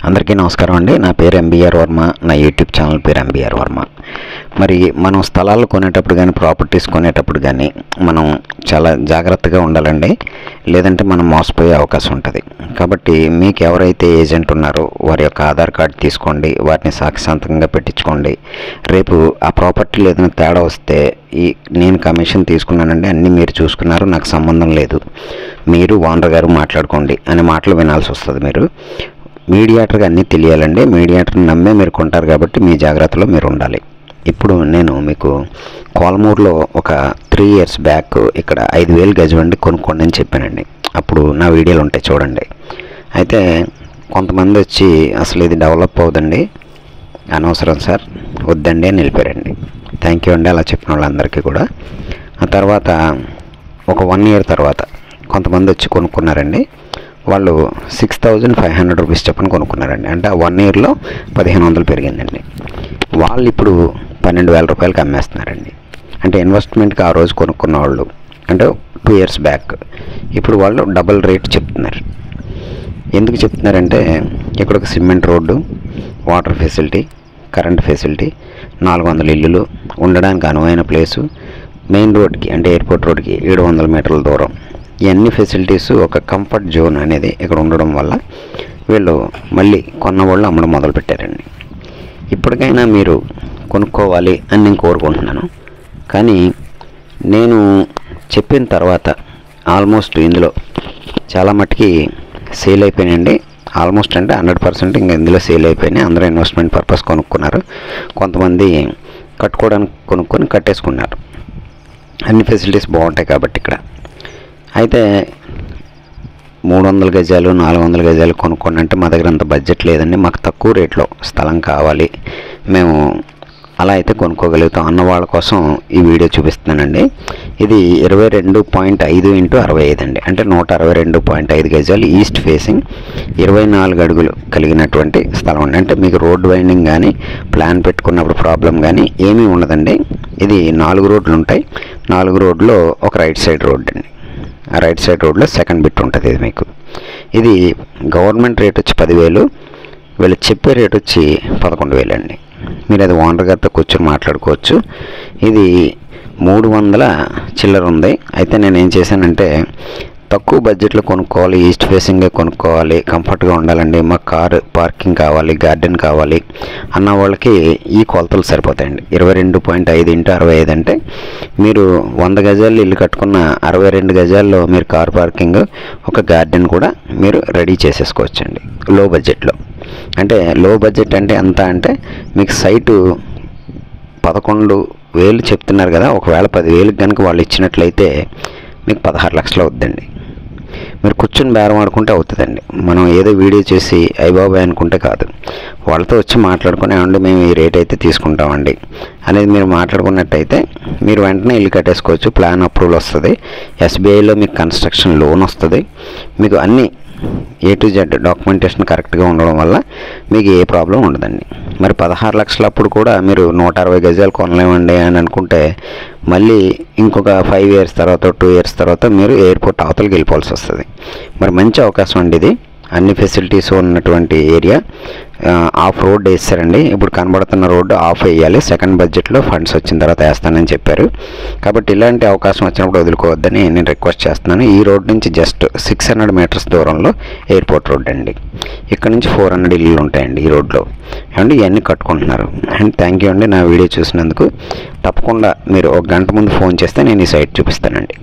అందరికీ నమస్కారం అండి. నా పేరు ఎంబీఆర్ వర్మ. నా యూట్యూబ్ ఛానల్ పేరు ఎంబీఆర్ వర్మ. మరి మనం స్థలాలు కొనేటప్పుడు కానీ ప్రాపర్టీస్ కొనేటప్పుడు కానీ మనం చాలా జాగ్రత్తగా ఉండాలండి. లేదంటే మనం మోసపోయే అవకాశం ఉంటుంది. కాబట్టి మీకు ఎవరైతే ఏజెంట్ ఉన్నారో వారి యొక్క ఆధార్ కార్డు తీసుకోండి, వాటిని సాక్షాంతంగా పెట్టించుకోండి. రేపు ఆ ప్రాపర్టీలో ఏదైనా తేడా వస్తే నేను కమిషన్ తీసుకున్నానండి, అన్నీ మీరు చూసుకున్నారు, నాకు సంబంధం లేదు, మీరు ఓనర్ గారు మాట్లాడుకోండి అనే మాటలు వినాల్సి వస్తుంది. మీరు మీడియేటర్గా అన్నీ తెలియాలండి. మీడియేటర్ని నమ్మే మీరు కొంటారు కాబట్టి మీ జాగ్రత్తలో మీరు ఉండాలి. ఇప్పుడు నేను మీకు కోలమూరులో ఒక 3 years బ్యాక్ ఇక్కడ 5,000 గజం అండి కొనుక్కోండి అని చెప్పానండి. అప్పుడు నా వీడియోలు ఉంటాయి చూడండి. అయితే కొంతమంది వచ్చి అసలు ఇది డెవలప్ అవుదండి, అనవసరం సార్, వద్దండి అని వెళ్ళిపోయారండి. థ్యాంక్ యూ అండి అలా చెప్పిన వాళ్ళందరికీ కూడా. ఆ తర్వాత ఒక 1 year తర్వాత కొంతమంది వచ్చి కొనుక్కున్నారండి. వాళ్ళు 6,500 రూపీస్ చెప్పని కొనుక్కున్నారండి. అంటే ఆ 1 yearలో 1,500 పెరిగిందండి. వాళ్ళు ఇప్పుడు 12,000 రూపాయలకి అమ్మేస్తున్నారండి. అంటే ఇన్వెస్ట్మెంట్కి ఆ రోజు కొనుక్కున్న వాళ్ళు, అంటే 2 years బ్యాక్, ఇప్పుడు వాళ్ళు డబుల్ రేట్ చెప్తున్నారు. ఎందుకు చెప్తున్నారంటే ఇక్కడ ఒక cement road, water facility, current facility, 400 ఇల్లులు, ఉండడానికి అనువైన ప్లేసు, మెయిన్ రోడ్కి అంటే ఎయిర్పోర్ట్ రోడ్కి 700 మీటర్ల దూరం, ఇవన్నీ ఫెసిలిటీస్, ఒక కంఫర్ట్ జోన్ అనేది ఇక్కడ ఉండడం వల్ల వీళ్ళు మళ్ళీ కొన్నవాళ్ళు అమ్మడం మొదలుపెట్టారండి. ఇప్పటికైనా మీరు కొనుక్కోవాలి అని నేను కోరుకుంటున్నాను. కానీ నేను చెప్పిన తర్వాత ఆల్మోస్ట్ ఇందులో చాలా మట్టుకి సేల్ అయిపోయినాయండి. ఆల్మోస్ట్ అంటే 100% ఇంకా ఇందులో సేల్ అయిపోయినాయి. అందరూ ఇన్వెస్ట్మెంట్ పర్పస్ కొనుక్కున్నారు. కొంతమంది కట్టుకోవడానికి కొనుక్కొని కట్టేసుకున్నారు. అన్ని ఫెసిలిటీస్ బాగుంటాయి కాబట్టి ఇక్కడ. అయితే 300 గజాలు 400 గజాలు కొనుక్కోండి అంటే మా దగ్గర అంత బడ్జెట్ లేదండి, మాకు తక్కువ రేట్లో స్థలం కావాలి, మేము అలా అయితే కొనుక్కోగలుగుతాం అన్న వాళ్ళ కోసం ఈ వీడియో చూపిస్తున్నానండి. ఇది 22.5 × 65 అండి. అంటే 162.5 గజాలు ఈస్ట్ ఫేసింగ్, 24 అడుగులు కలిగినటువంటి స్థలం అండి. అంటే మీకు రోడ్ వైండింగ్ కానీ ప్లాన్ పెట్టుకున్నప్పుడు ప్రాబ్లం కానీ ఏమీ ఉండదండి. ఇది 4 రోడ్లు ఉంటాయి. 4 రోడ్లో ఒక రైట్ సైడ్ రోడ్ అండి. ఆ రైట్ సైడ్ రోడ్లో సెకండ్ బిట్ ఉంటుంది. ఇది మీకు ఇది గవర్నమెంట్ రేట్ వచ్చి 10,000, వీళ్ళు చెప్పే రేట్ వచ్చి 11,000 అండి. మీరు అది ఓనర్ గారితో కూర్చొని మాట్లాడుకోవచ్చు. ఇది 300 చిల్లర ఉంది. అయితే నేను ఏం చేశానంటే తక్కువ బడ్జెట్లో కొనుక్కోవాలి, ఈస్ట్ ఫేసింగ్గా కొనుక్కోవాలి, కంఫర్ట్గా ఉండాలండి, మాకు కారు పార్కింగ్ కావాలి, గార్డెన్ కావాలి అన్న వాళ్ళకి ఈ కొలతలు సరిపోతాయండి. 22.5 × 65 అంటే మీరు 100 గజాలు ఇల్లు కట్టుకున్న 62 గజాల్లో మీరు కార్ పార్కింగ్, ఒక గార్డెన్ కూడా మీరు రెడీ చేసేసుకోవచ్చండి లో బడ్జెట్లో. అంటే లో బడ్జెట్ అంటే ఎంత అంటే మీకు సైటు 11,000 చెప్తున్నారు కదా, ఒకవేళ 10,000 కనుక వాళ్ళు ఇచ్చినట్లయితే మీకు 16 లక్షలు అవుతుందండి. మీరు కూర్చొని బేరం ఆడుకుంటే అవుతుందండి. మనం ఏదో వీడియో చేసి అయ్యబాబాయ్ అనుకుంటే కాదు. వాళ్ళతో వచ్చి మాట్లాడుకుని ఏమండి మేము ఈ రేట్ అయితే తీసుకుంటామండి అనేది మీరు మాట్లాడుకున్నట్టయితే మీరు వెంటనే ఇల్లు కట్టేసుకోవచ్చు. ప్లాన్ అప్రూవల్ వస్తుంది, SBIలో మీకు కన్స్ట్రక్షన్ లోన్ వస్తుంది, మీకు అన్నీ A to Z డాక్యుమెంటేషన్ కరెక్ట్గా ఉండడం వల్ల మీకు ఏ ప్రాబ్లం ఉండదండి. మరి 16 లక్షలు అప్పుడు కూడా మీరు 160 గజాలు కొనలేమండి అని అనుకుంటే మళ్ళీ ఇంకొక 5 years తర్వాత 2 years తర్వాత మీరు ఎయిర్పోర్ట్ అవతలకి వెళ్ళిపోవాల్సి వస్తుంది. మరి మంచి అవకాశం అండి ఇది. అన్ని ఫెసిలిటీస్ ఉన్నటువంటి ఏరియా. ఆఫ్ రోడ్ వేస్తారండి. ఇప్పుడు కనబడుతున్న రోడ్డు ఆఫ్ వేయాలి, సెకండ్ బడ్జెట్లో ఫండ్స్ వచ్చిన తర్వాత వేస్తానని చెప్పారు. కాబట్టి ఇలాంటి అవకాశం వచ్చినప్పుడు వదులుకోవద్దని నేను రిక్వెస్ట్ చేస్తున్నాను. ఈ రోడ్ నుంచి జస్ట్ 600 మీటర్స్ దూరంలో ఎయిర్పోర్ట్ రోడ్ అండి. ఇక్కడ నుంచి 400 ఇల్లులు ఉంటాయండి ఈ రోడ్లో. అండి ఇవన్నీ కట్టుకుంటున్నారు. అండ్ థ్యాంక్ యూ అండి నా వీడియో చూసినందుకు. తప్పకుండా మీరు 1 గంట ముందు ఫోన్ చేస్తే నేను ఈ సైట్ చూపిస్తానండి.